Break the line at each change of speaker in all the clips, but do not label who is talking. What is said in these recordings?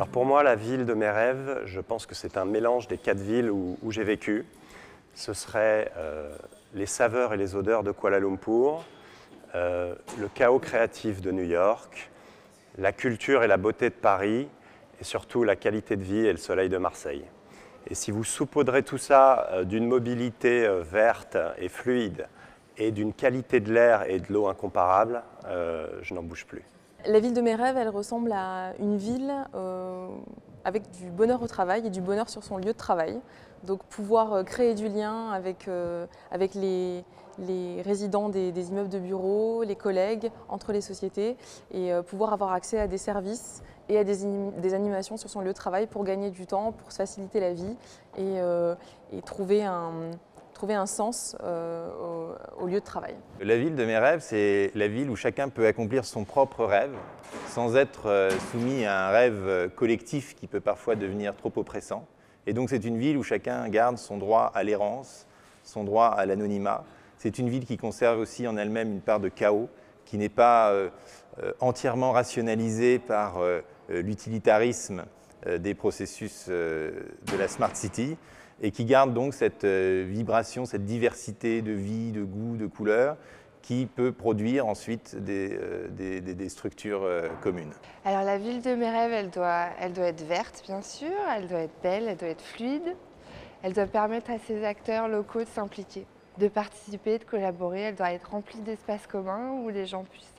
Alors pour moi, la ville de mes rêves, je pense que c'est un mélange des 4 villes où j'ai vécu. Ce serait les saveurs et les odeurs de Kuala Lumpur, le chaos créatif de New York, la culture et la beauté de Paris, et surtout la qualité de vie et le soleil de Marseille. Et si vous saupoudrez tout ça d'une mobilité verte et fluide et d'une qualité de l'air et de l'eau incomparable, je n'en bouge plus.
La ville de mes rêves, elle ressemble à une ville avec du bonheur au travail et du bonheur sur son lieu de travail. Donc pouvoir créer du lien avec les résidents des immeubles de bureaux, les collègues, entre les sociétés et pouvoir avoir accès à des services et à des animations sur son lieu de travail pour gagner du temps, pour se faciliter la vie et trouver un sens au lieu de travail.
La ville de mes rêves, c'est la ville où chacun peut accomplir son propre rêve sans être soumis à un rêve collectif qui peut parfois devenir trop oppressant. Et donc c'est une ville où chacun garde son droit à l'errance, son droit à l'anonymat. C'est une ville qui conserve aussi en elle-même une part de chaos, qui n'est pas entièrement rationalisée par l'utilitarisme des processus de la Smart City, et qui garde donc cette vibration, cette diversité de vie, de goût, de couleurs, qui peut produire ensuite des structures communes.
Alors la ville de mes rêves, elle doit être verte bien sûr, elle doit être belle, elle doit être fluide, elle doit permettre à ses acteurs locaux de s'impliquer, de participer, de collaborer, elle doit être remplie d'espaces communs où les gens puissent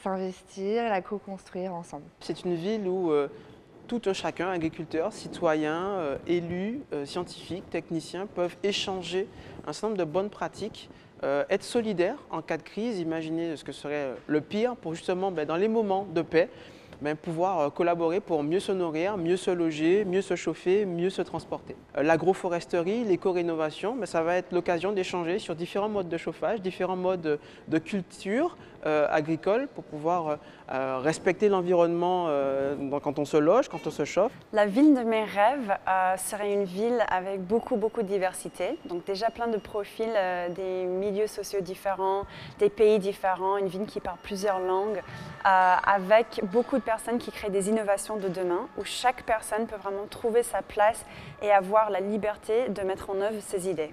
s'investir, la co-construire ensemble.
C'est une ville où tout un chacun, agriculteurs, citoyens, élus, scientifiques, techniciens, peuvent échanger un certain nombre de bonnes pratiques, être solidaires en cas de crise, imaginer ce que serait le pire pour justement, dans les moments de paix, pouvoir collaborer pour mieux se nourrir, mieux se loger, mieux se chauffer, mieux se transporter. L'agroforesterie, l'éco-rénovation, ça va être l'occasion d'échanger sur différents modes de chauffage, différents modes de culture agricole pour pouvoir respecter l'environnement quand on se loge, quand on se chauffe.
La ville de mes rêves serait une ville avec beaucoup de diversité. Donc déjà plein de profils, des milieux sociaux différents, des pays différents, une ville qui parle plusieurs langues, avec beaucoup de personnes qui créent des innovations de demain, où chaque personne peut vraiment trouver sa place et avoir la liberté de mettre en œuvre ses idées.